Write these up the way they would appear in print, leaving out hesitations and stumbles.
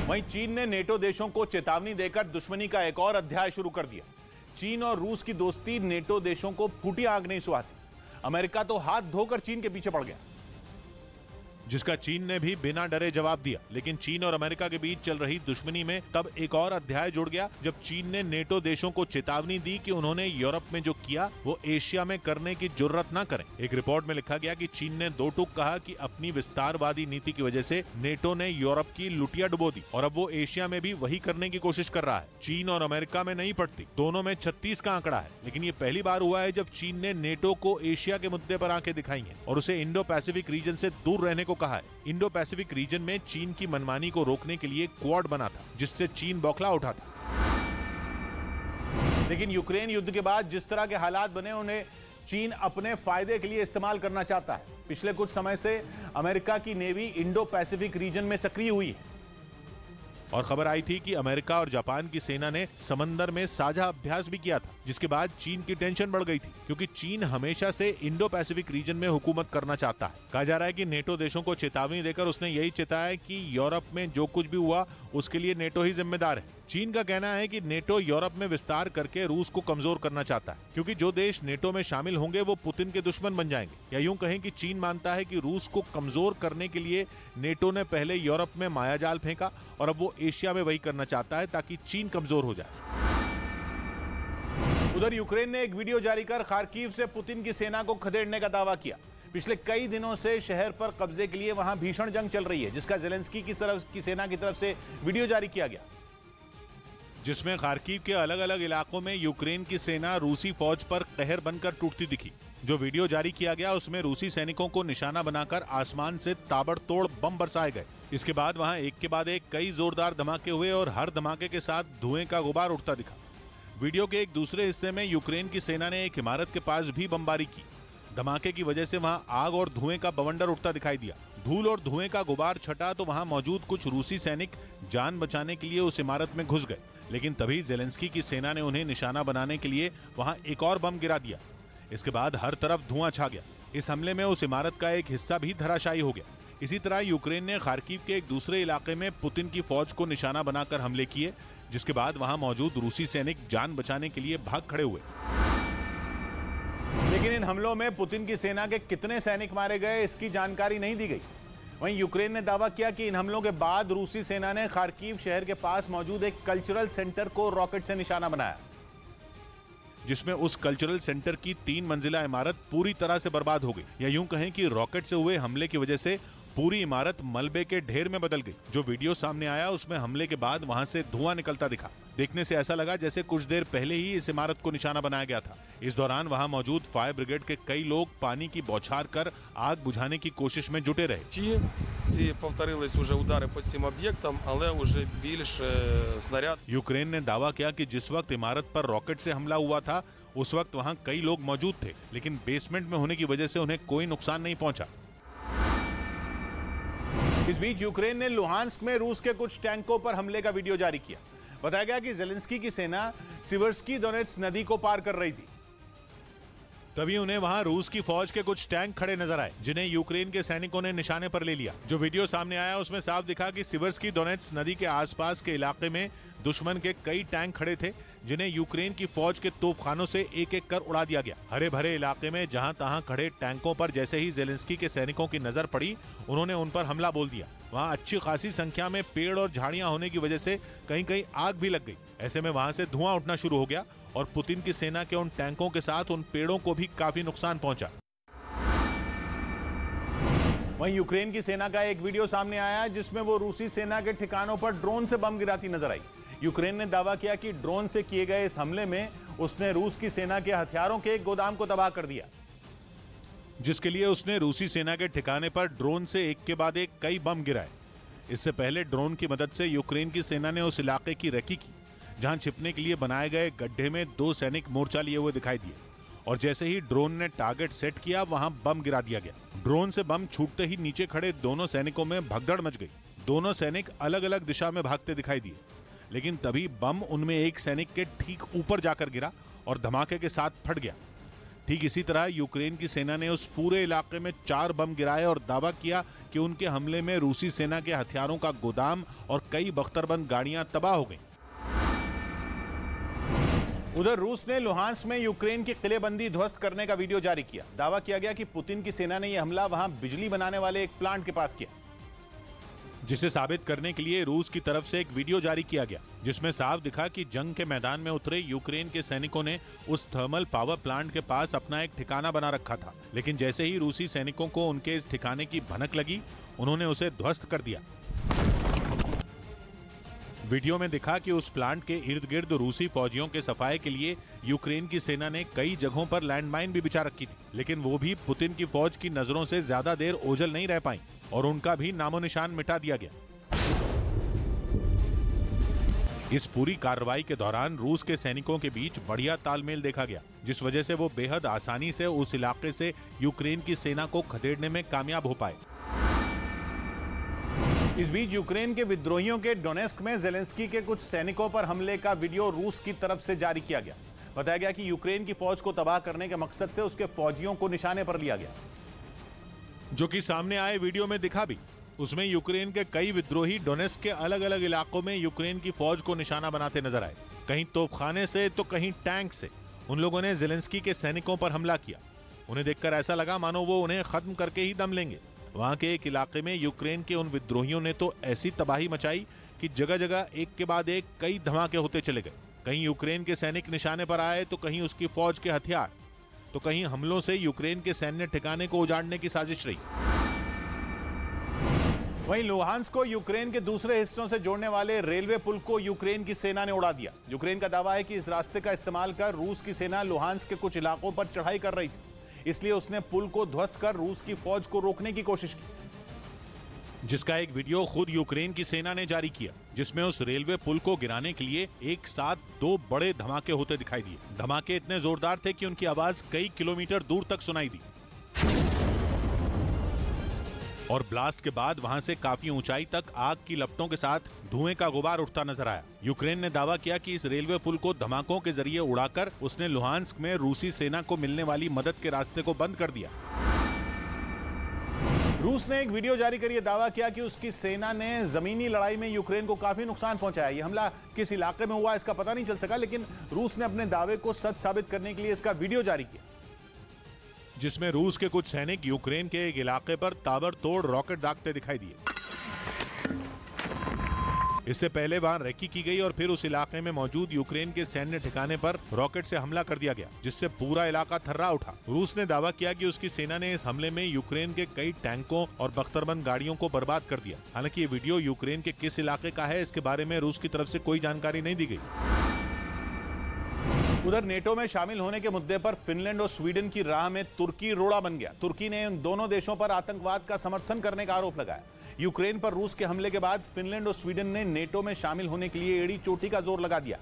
वहीं चीन ने नेटो देशों को चेतावनी देकर दुश्मनी का एक और अध्याय शुरू कर दिया। चीन और रूस की दोस्ती नेटो देशों को फूटी आग नहीं सुहाती। अमेरिका तो हाथ धोकर चीन के पीछे पड़ गया, जिसका चीन ने भी बिना डरे जवाब दिया। लेकिन चीन और अमेरिका के बीच चल रही दुश्मनी में तब एक और अध्याय जुड़ गया जब चीन ने नेटो देशों को चेतावनी दी कि उन्होंने यूरोप में जो किया वो एशिया में करने की जुर्रत न करें। एक रिपोर्ट में लिखा गया कि चीन ने दो टूक कहा कि अपनी विस्तारवादी नीति की वजह से नेटो ने यूरोप की लुटिया डुबो दी और अब वो एशिया में भी वही करने की कोशिश कर रहा है। चीन और अमेरिका में नहीं पड़ती, दोनों में 36 का आंकड़ा है। लेकिन ये पहली बार हुआ है जब चीन ने नेटो को एशिया के मुद्दे पर आंखें दिखाई हैं और उसे इंडो पैसिफिक रीजन से दूर रहने को कहा है। इंडो पैसिफिक रीजन में चीन की मनमानी को रोकने के लिए क्वाड बना था, जिससे चीन बौखला उठा था। लेकिन यूक्रेन युद्ध के बाद जिस तरह के हालात बने उन्हें चीन अपने फायदे के लिए इस्तेमाल करना चाहता है। पिछले कुछ समय से अमेरिका की नेवी इंडो पैसिफिक रीजन में सक्रिय हुई है और खबर आई थी कि अमेरिका और जापान की सेना ने समंदर में साझा अभ्यास भी किया था, जिसके बाद चीन की टेंशन बढ़ गई थी क्योंकि चीन हमेशा से इंडो पैसिफिक रीजन में हुकूमत करना चाहता है। कहा जा रहा है कि नेटो देशों को चेतावनी देकर उसने यही चेताया कि यूरोप में जो कुछ भी हुआ उसके लिए नेटो ही जिम्मेदार है। चीन का कहना है कि नेटो यूरोप में विस्तार करके रूस को कमजोर करना चाहता है क्योंकि जो देश नेटो में शामिल होंगे वो पुतिन के दुश्मन बन जाएंगे। या यूं कहें कि चीन मानता है कि रूस को कमजोर करने के लिए नेटो ने पहले यूरोप में मायाजाल फेंका और अब वो एशिया में वही करना चाहता है ताकि चीन कमजोर हो जाए। उधर यूक्रेन ने एक वीडियो जारी कर खार्किव से पुतिन की सेना को खदेड़ने का दावा किया। पिछले कई दिनों से शहर पर कब्जे के लिए वहां भीषण जंग चल रही है, जिसका जेलेंस्की की सेना की तरफ से वीडियो जारी किया गया, जिसमें खार्किव के अलग अलग इलाकों में यूक्रेन की सेना रूसी फौज पर कहर बनकर टूटती दिखी। जो वीडियो जारी किया गया उसमें रूसी सैनिकों को निशाना बनाकर आसमान से ताबड़तोड़ बम बरसाए गए। इसके बाद वहां एक के बाद एक कई जोरदार धमाके हुए और हर धमाके के साथ धुएं का गुबार उठता दिखा। वीडियो के एक दूसरे हिस्से में यूक्रेन की सेना ने एक इमारत के पास भी बमबारी की। धमाके की वजह से वहां आग और धुएं का बवंडर उठता दिखाई दिया। धूल और धुएं का गुबार छटा तो वहां मौजूद कुछ रूसी सैनिक जान बचाने के लिए उस इमारत में घुस गए, लेकिन तभी जेलेंस्की की सेना ने उन्हें निशाना बनाने के लिए वहां एक और बम गिरा दिया। इसके बाद हर तरफ धुआं छा गया। इस हमले में उस इमारत का एक हिस्सा भी धराशायी हो गया। इसी तरह यूक्रेन ने खार्किव के एक दूसरे इलाके में पुतिन की फौज को निशाना बनाकर हमले किए, जिसके बाद वहां मौजूद रूसी सैनिक जान बचाने के लिए भाग खड़े हुए। लेकिन इन हमलों में पुतिन की सेना के कितने सैनिक मारे गए इसकी जानकारी नहीं दी गई। वहीं यूक्रेन ने दावा किया कि इन हमलों के बाद रूसी सेना ने खार्किव शहर के पास मौजूद एक कल्चरल सेंटर को रॉकेट से निशाना बनाया, जिसमें उस कल्चरल सेंटर की 3 मंजिला इमारत पूरी तरह से बर्बाद हो गई। या यूं कहें कि रॉकेट से हुए हमले की वजह से पूरी इमारत मलबे के ढेर में बदल गई। जो वीडियो सामने आया उसमें हमले के बाद वहां से धुआं निकलता दिखा। देखने से ऐसा लगा जैसे कुछ देर पहले ही इस इमारत को निशाना बनाया गया था। इस दौरान वहां मौजूद फायर ब्रिगेड के कई लोग पानी की बौछार कर आग बुझाने की कोशिश में जुटे रहे। यूक्रेन ने दावा किया कि जिस वक्त इमारत पर रॉकेट से हमला हुआ था उस वक्त वहां कई लोग मौजूद थे, लेकिन बेसमेंट में होने की वजह से उन्हें कोई नुकसान नहीं पहुंचा। इस बीच यूक्रेन ने लुहांस्क में रूस के कुछ टैंकों पर हमले का वीडियो जारी किया। बताया गया कि जेलेंस्की की सेना सिवर्स्की दोनेत्स नदी को पार कर रही थी। तभी उन्हें वहां रूस की फौज के कुछ टैंक खड़े नजर आए, जिन्हें यूक्रेन के सैनिकों ने निशाने पर ले लिया। जो वीडियो सामने आया उसमें साफ दिखा कि सिवर्स्की दोनेत्स नदी के आसपास के इलाके में दुश्मन के कई टैंक खड़े थे, जिन्हें यूक्रेन की फौज के तोपखानों से एक एक कर उड़ा दिया गया। हरे भरे इलाके में जहां तहां खड़े टैंकों पर जैसे ही जेलेंस्की के सैनिकों की नजर पड़ी, उन्होंने उन पर हमला बोल दिया। वहां अच्छी खासी संख्या में पेड़ और झाड़ियां होने की वजह से कहीं कहीं आग भी लग गई। ऐसे में वहां से धुआं उठना शुरू हो गया और पुतिन की सेना के उन टैंकों के साथ उन पेड़ों को भी काफी नुकसान पहुंचा। वहीं यूक्रेन की सेना का एक वीडियो सामने आया जिसमें वो रूसी सेना के ठिकानों पर ड्रोन से बम गिराती नजर आई। यूक्रेन ने दावा किया कि ड्रोन से किए गए इस हमले में उसने रूस की सेना के हथियारों के एक गोदाम को तबाह कर दिया, जिसके लिए उसने रूसी सेना के ठिकाने पर ड्रोन से एक के बाद एक कई बम गिराए। इससे पहले ड्रोन की मदद से यूक्रेन की सेना ने उस इलाके की रेकी की जहां छिपने के लिए बनाए गए गड्ढे में 2 सैनिक मोर्चा लिए हुए दिखाई दिए और जैसे ही ड्रोन ने टारगेट सेट किया वहां बम गिरा दिया गया। ड्रोन से बम छूटते ही नीचे खड़े दोनों सैनिकों में भगदड़ मच गई। दोनों सैनिक अलग अलग दिशा में भागते दिखाई दिए, लेकिन तभी बम उनमें एक सैनिक के ठीक ऊपर जाकर गिरा और धमाके के साथ फट गया। ठीक इसी तरह यूक्रेन की सेना ने उस पूरे इलाके में 4 बम गिराए और दावा किया कि उनके हमले में रूसी सेना के हथियारों का गोदाम और कई बख्तरबंद गाड़ियां तबाह हो गईं। उधर रूस ने लुहांस्क में यूक्रेन की किलेबंदी ध्वस्त करने का वीडियो जारी किया। दावा किया गया कि पुतिन की सेना ने यह हमला वहां बिजली बनाने वाले एक प्लांट के पास किया, जिसे साबित करने के लिए रूस की तरफ से एक वीडियो जारी किया गया, जिसमें साफ दिखा कि जंग के मैदान में उतरे यूक्रेन के सैनिकों ने उस थर्मल पावर प्लांट के पास अपना एक ठिकाना बना रखा था। लेकिन जैसे ही रूसी सैनिकों को उनके इस ठिकाने की भनक लगी, उन्होंने उसे ध्वस्त कर दिया। वीडियो में दिखा कि उस प्लांट के इर्द गिर्द रूसी फौजियों के सफाये के लिए यूक्रेन की सेना ने कई जगहों पर लैंडमाइन भी बिछा रखी थी, लेकिन वो भी पुतिन की फौज की नजरों से ज्यादा देर ओझल नहीं रह पाई और उनका भी नामो निशान मिटा दिया गया। इस पूरी कार्रवाई के दौरान रूस के सैनिकों के बीच बढ़िया तालमेल देखा गया, जिस वजह से वो बेहद आसानी से उस इलाके से यूक्रेन की सेना को खदेड़ने में कामयाब हो पाए। इस बीच यूक्रेन के विद्रोहियों के डोनेस्क में जेलेंस्की के कुछ सैनिकों पर हमले का वीडियो रूस की तरफ से जारी किया गया। बताया गया कि यूक्रेन की फौज को तबाह करने के मकसद से उसके फौजियों को निशाने पर लिया गया, जो कि सामने आए वीडियो में दिखा भी। उसमें यूक्रेन के कई विद्रोही डोनेस्क के अलग अलग इलाकों में यूक्रेन की फौज को निशाना बनाते नजर आए। कहीं तोपखाने से तो कहीं टैंक से उन लोगों ने जेलेंस्की के सैनिकों पर हमला किया। उन्हें देखकर ऐसा लगा मानो वो उन्हें खत्म करके ही दम लेंगे। वहां के एक इलाके में यूक्रेन के उन विद्रोहियों ने तो ऐसी तबाही मचाई कि जगह जगह एक के बाद एक कई धमाके होते चले गए। कहीं यूक्रेन के सैनिक निशाने पर आए तो कहीं उसकी फौज के हथियार, तो कहीं हमलों से यूक्रेन के सैन्य ठिकाने को उजाड़ने की साजिश रही। वहीं लुहांस्क को यूक्रेन के दूसरे हिस्सों से जोड़ने वाले रेलवे पुल को यूक्रेन की सेना ने उड़ा दिया। यूक्रेन का दावा है कि इस रास्ते का इस्तेमाल कर रूस की सेना लुहांस्क के कुछ इलाकों पर चढ़ाई कर रही थी, इसलिए उसने पुल को ध्वस्त कर रूस की फौज को रोकने की कोशिश की, जिसका एक वीडियो खुद यूक्रेन की सेना ने जारी किया, जिसमें उस रेलवे पुल को गिराने के लिए एक साथ दो बड़े धमाके होते दिखाई दिए। धमाके इतने जोरदार थे कि उनकी आवाज कई किलोमीटर दूर तक सुनाई दी और ब्लास्ट के बाद वहां से काफी ऊंचाई तक आग की लपटों के साथ धुएं का गुबार उठता नजर आया। यूक्रेन ने दावा किया कि इस रेलवे पुल को धमाकों के जरिए उड़ाकर उसने लुहांस्क में रूसी सेना को मिलने वाली मदद के रास्ते को बंद कर दिया। रूस ने एक वीडियो जारी कर यह दावा किया कि उसकी सेना ने जमीनी लड़ाई में यूक्रेन को काफी नुकसान पहुंचाया। यह हमला किस इलाके में हुआ इसका पता नहीं चल सका, लेकिन रूस ने अपने दावे को सच साबित करने के लिए इसका वीडियो जारी किया, जिसमें रूस के कुछ सैनिक यूक्रेन के एक इलाके पर ताबड़तोड़ रॉकेट दागते दिखाई दिए। इससे पहले वहां रेकी की गई और फिर उस इलाके में मौजूद यूक्रेन के सैन्य ठिकाने पर रॉकेट से हमला कर दिया गया, जिससे पूरा इलाका थर्रा उठा। रूस ने दावा किया कि उसकी सेना ने इस हमले में यूक्रेन के कई टैंकों और बख्तरबंद गाड़ियों को बर्बाद कर दिया। हालांकि ये वीडियो यूक्रेन के किस इलाके का है, इसके बारे में रूस की तरफ से कोई जानकारी नहीं दी गई। उधर नेटो में शामिल होने के मुद्दे पर फिनलैंड और स्वीडन की राह में तुर्की रोड़ा बन गया। तुर्की ने इन दोनों देशों पर आतंकवाद का समर्थन करने का आरोप लगाया। यूक्रेन पर रूस के हमले के बाद फिनलैंड और स्वीडन ने नेटो में शामिल होने के लिए एड़ी चोटी का जोर लगा दिया।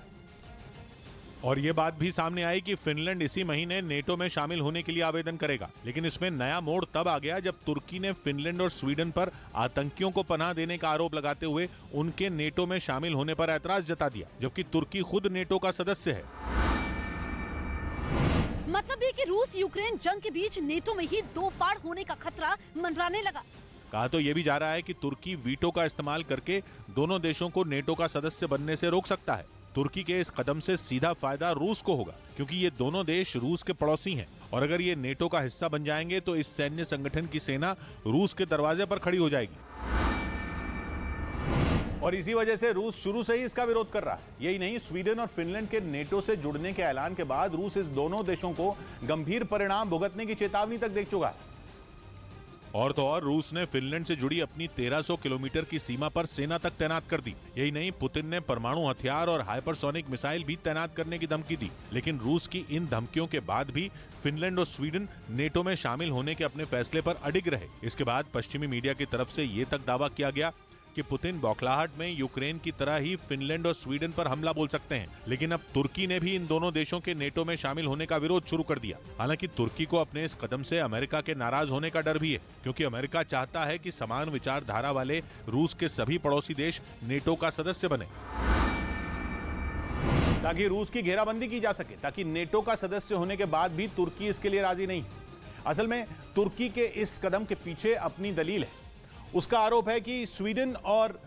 और ये बात भी सामने आई कि फिनलैंड इसी महीने नेटो में शामिल होने के लिए आवेदन करेगा। लेकिन इसमें नया मोड़ तब आ गया जब तुर्की ने फिनलैंड और स्वीडन पर आतंकियों को पनाह देने का आरोप लगाते हुए उनके नेटो में शामिल होने पर ऐतराज जता दिया, जबकि तुर्की खुद नेटो का सदस्य है। मतलब ये कि रूस यूक्रेन जंग के बीच नेटो में ही दो फाड़ होने का खतरा मंडराने लगा। कहा तो ये भी जा रहा है कि तुर्की वीटो का इस्तेमाल करके दोनों देशों को नेटो का सदस्य बनने से रोक सकता है। तुर्की के इस कदम से सीधा फायदा रूस को होगा, क्योंकि ये दोनों देश रूस के पड़ोसी हैं और अगर ये नेटो का हिस्सा बन जाएंगे तो इस सैन्य संगठन की सेना रूस के दरवाजे पर खड़ी हो जाएगी। और इसी वजह से रूस शुरू से ही इसका विरोध कर रहा है। यही नहीं, स्वीडन और फिनलैंड के नेटो से जुड़ने के ऐलान के बाद रूस इस दोनों देशों को गंभीर परिणाम भुगतने की चेतावनी तक दे चुका है। और तो और रूस ने फिनलैंड से जुड़ी अपनी 1300 किलोमीटर की सीमा पर सेना तक तैनात कर दी। यही नहीं, पुतिन ने परमाणु हथियार और हाइपरसोनिक मिसाइल भी तैनात करने की धमकी दी। लेकिन रूस की इन धमकियों के बाद भी फिनलैंड और स्वीडन नेटो में शामिल होने के अपने फैसले पर अडिग रहे। इसके बाद पश्चिमी मीडिया की तरफ से ये तक दावा किया गया कि पुतिन बौखलाहट में यूक्रेन की तरह ही फिनलैंड और स्वीडन पर हमला बोल सकते हैं। लेकिन अब तुर्की ने भी इन दोनों देशों के नेटो में शामिल होने का विरोध शुरू कर दिया। हालांकि तुर्की को अपने इस कदम से अमेरिका के नाराज होने का डर भी है, क्योंकि अमेरिका चाहता है कि समान विचारधारा वाले रूस के सभी पड़ोसी देश नेटो का सदस्य बने, ताकि रूस की घेराबंदी की जा सके। ताकि नेटो का सदस्य होने के बाद भी तुर्की इसके लिए राजी नहीं। असल में तुर्की के इस कदम के पीछे अपनी दलील है। उसका आरोप है कि स्वीडन और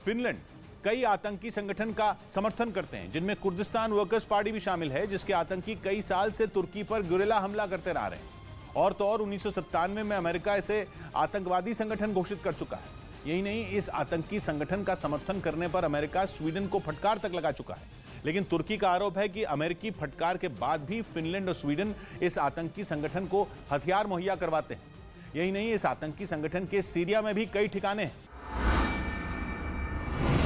फिनलैंड कई आतंकी संगठन का समर्थन करते हैं, जिनमें कुर्दिस्तान वर्कर्स पार्टी भी शामिल है, जिसके आतंकी कई साल से तुर्की पर गुरिल्ला हमला करते रह रहे हैं। और तो और 1997 में अमेरिका इसे आतंकवादी संगठन घोषित कर चुका है। यही नहीं, इस आतंकी संगठन का समर्थन करने पर अमेरिका स्वीडन को फटकार तक लगा चुका है। लेकिन तुर्की का आरोप है कि अमेरिकी फटकार के बाद भी फिनलैंड और स्वीडन इस आतंकी संगठन को हथियार मुहैया करवाते हैं। यही नहीं, इस आतंकी संगठन के सीरिया में भी कई ठिकाने हैं।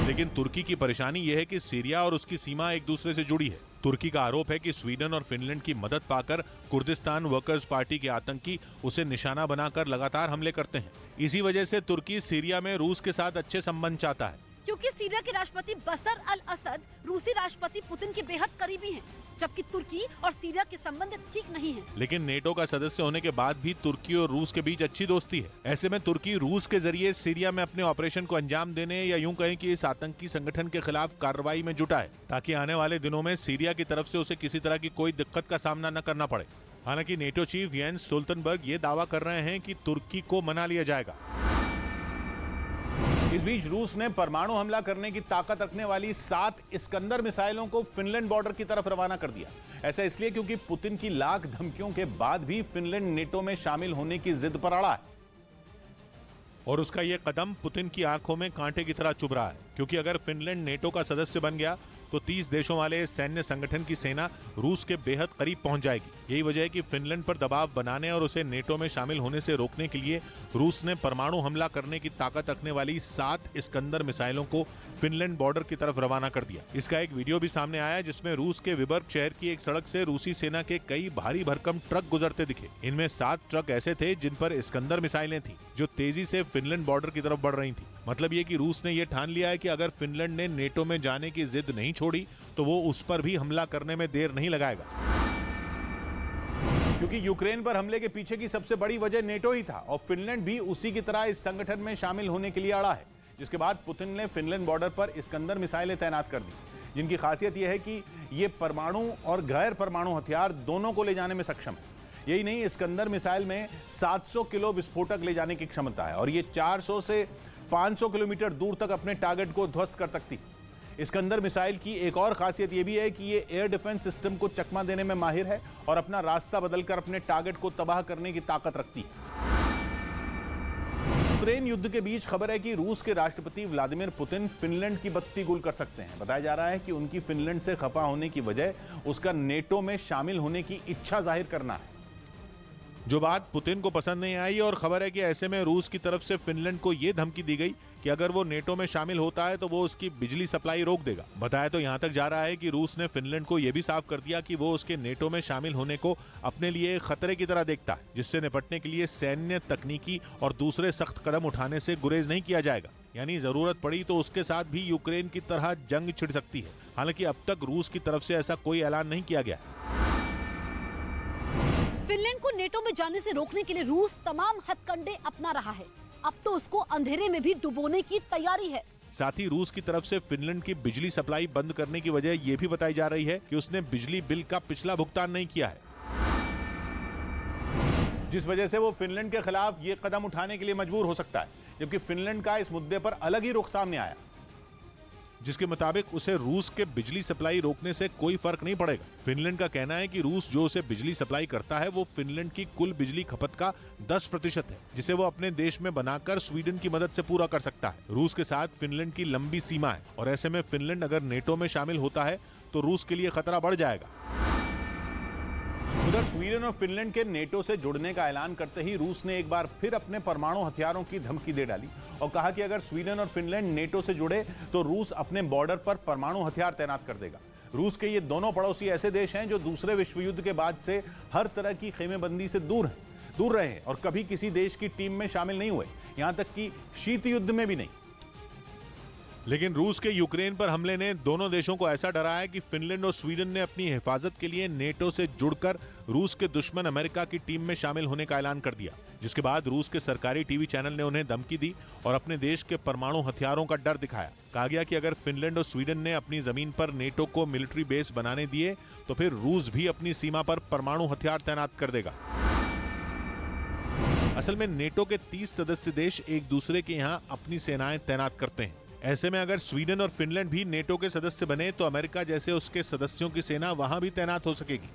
लेकिन तुर्की की परेशानी यह है कि सीरिया और उसकी सीमा एक दूसरे से जुड़ी है। तुर्की का आरोप है कि स्वीडन और फिनलैंड की मदद पाकर कुर्दिस्तान वर्कर्स पार्टी के आतंकी उसे निशाना बनाकर लगातार हमले करते हैं। इसी वजह से तुर्की सीरिया में रूस के साथ अच्छे संबंध चाहता है, क्योंकि सीरिया के राष्ट्रपति बशर अल असद रूसी राष्ट्रपति पुतिन के बेहद करीबी हैं, जबकि तुर्की और सीरिया के संबंध ठीक नहीं हैं। लेकिन नेटो का सदस्य होने के बाद भी तुर्की और रूस के बीच अच्छी दोस्ती है। ऐसे में तुर्की रूस के जरिए सीरिया में अपने ऑपरेशन को अंजाम देने या यूं कहें कि इस आतंकी संगठन के खिलाफ कार्रवाई में जुटा है, ताकि आने वाले दिनों में सीरिया की तरफ से उसे किसी तरह की कोई दिक्कत का सामना न करना पड़े। हालांकि नेटो चीफ येंस स्टोल्टनबर्ग ये दावा कर रहे हैं कि तुर्की को मना लिया जाएगा। इस बीच रूस ने परमाणु हमला करने की ताकत रखने वाली 7 इस्कंदर मिसाइलों को फिनलैंड बॉर्डर की तरफ रवाना कर दिया। ऐसा इसलिए क्योंकि पुतिन की लाख धमकियों के बाद भी फिनलैंड नेटो में शामिल होने की जिद पर अड़ा है। और उसका यह कदम पुतिन की आंखों में कांटे की तरह चुभ रहा है, क्योंकि अगर फिनलैंड नेटो का सदस्य बन गया तो 30 देशों वाले सैन्य संगठन की सेना रूस के बेहद करीब पहुंच जाएगी। यही वजह है कि फिनलैंड पर दबाव बनाने और उसे नेटो में शामिल होने से रोकने के लिए रूस ने परमाणु हमला करने की ताकत रखने वाली 7 इस्कंदर मिसाइलों को फिनलैंड बॉर्डर की तरफ रवाना कर दिया। इसका एक वीडियो भी सामने आया, जिसमें रूस के विबर्ग शहर की एक सड़क से रूसी सेना के कई भारी भरकम ट्रक गुजरते दिखे। इनमें 7 ट्रक ऐसे थे जिन पर इस्कंदर मिसाइलें थी, जो तेजी से फिनलैंड बॉर्डर की तरफ बढ़ रही थी। मतलब ये कि रूस ने यह ठान लिया है कि अगर फिनलैंड ने नेटो में जाने की जिद नहीं छोड़ी तो वो उस पर भी हमला करने में देर नहीं लगाएगा। क्योंकि यूक्रेन पर हमले के पीछे की सबसे बड़ी वजह नेटो ही था, और फिनलैंड भी उसी की तरह इस संगठन में शामिल होने के लिए अड़ा है। जिसके बाद पुतिन ने फिनलैंड बॉर्डर पर इस्कंदर मिसाइलें तैनात कर दी, जिनकी खासियत यह है कि ये परमाणु और गैर परमाणु हथियार दोनों को ले जाने में सक्षम है। यही नहीं, इस्कंदर मिसाइल में 700 किलो विस्फोटक ले जाने की क्षमता है, और ये 400 से 500 किलोमीटर दूर तक अपने टारगेट को ध्वस्त कर सकती है। इस्कंदर मिसाइल की एक और खासियत यह भी है कि ये एयर डिफेंस सिस्टम को चकमा देने में माहिर है और अपना रास्ता बदलकर अपने टारगेट को तबाह करने की ताकत रखती है। यूक्रेन युद्ध के बीच खबर है कि रूस के राष्ट्रपति व्लादिमीर पुतिन फिनलैंड की बत्ती गुल कर सकते हैं। बताया जा रहा है कि उनकी फिनलैंड से खफा होने की वजह उसका नेटो में शामिल होने की इच्छा जाहिर करना है, जो बात पुतिन को पसंद नहीं आई। और खबर है कि ऐसे में रूस की तरफ से फिनलैंड को यह धमकी दी गई कि अगर वो नेटो में शामिल होता है तो वो उसकी बिजली सप्लाई रोक देगा। बताया तो यहां तक जा रहा है कि रूस ने फिनलैंड को यह भी साफ कर दिया कि वो उसके नेटो में शामिल होने को अपने लिए खतरे की तरह देखता है, जिससे निपटने के लिए सैन्य, तकनीकी और दूसरे सख्त कदम उठाने से गुरेज नहीं किया जाएगा। यानी जरूरत पड़ी तो उसके साथ भी यूक्रेन की तरह जंग छिड़ सकती है। हालांकि अब तक रूस की तरफ से ऐसा कोई ऐलान नहीं किया गया। फिनलैंड को नेटो में जाने से रोकने के लिए रूस तमाम हथकंडे अपना रहा है। अब तो उसको अंधेरे में भी डुबोने की तैयारी है। साथ ही रूस की तरफ से फिनलैंड की बिजली सप्लाई बंद करने की वजह यह भी बताई जा रही है कि उसने बिजली बिल का पिछला भुगतान नहीं किया है, जिस वजह से वो फिनलैंड के खिलाफ ये कदम उठाने के लिए मजबूर हो सकता है। जबकि फिनलैंड का इस मुद्दे पर अलग ही रुख सामने आया, जिसके मुताबिक उसे रूस के बिजली सप्लाई रोकने से कोई फर्क नहीं पड़ेगा। फिनलैंड का कहना है कि रूस जो उसे बिजली सप्लाई करता है वो फिनलैंड की कुल बिजली खपत का 10% है, जिसे वो अपने देश में बनाकर स्वीडन की मदद से पूरा कर सकता है। रूस के साथ फिनलैंड की लंबी सीमा है, और ऐसे में फिनलैंड अगर नेटो में शामिल होता है तो रूस के लिए खतरा बढ़ जाएगा। उधर स्वीडन और फिनलैंड के नेटो से जुड़ने का ऐलान करते ही रूस ने एक बार फिर अपने परमाणु हथियारों की धमकी दे डाली और कहा कि अगर स्वीडन और फिनलैंड नेटो से जुड़े तो रूस अपने बॉर्डर पर परमाणु हथियार तैनात कर देगा। रूस के ये दोनों पड़ोसी ऐसे देश हैं जो दूसरे विश्व युद्ध के बाद से हर तरह की खेमेबंदी से दूर रहे हैं और कभी किसी देश की टीम में शामिल नहीं हुए, यहां तक कि शीत युद्ध में भी नहीं। लेकिन रूस के यूक्रेन पर हमले ने दोनों देशों को ऐसा डराया कि फिनलैंड और स्वीडन ने अपनी हिफाजत के लिए नेटो से जुड़कर रूस के दुश्मन अमेरिका की टीम में शामिल होने का ऐलान कर दिया, जिसके बाद रूस के सरकारी टीवी चैनल ने उन्हें धमकी दी और अपने देश के परमाणु हथियारों का डर दिखाया। कहा गया कि अगर फिनलैंड और स्वीडन ने अपनी जमीन पर नेटो को मिलिट्री बेस बनाने दिए तो फिर रूस भी अपनी सीमा पर परमाणु हथियार तैनात कर देगा। असल में नेटो के 30 सदस्य देश एक दूसरे के यहाँ अपनी सेनाएं तैनात करते हैं। ऐसे में अगर स्वीडन और फिनलैंड भी नेटो के सदस्य बने तो अमेरिका जैसे उसके सदस्यों की सेना वहां भी तैनात हो सकेगी।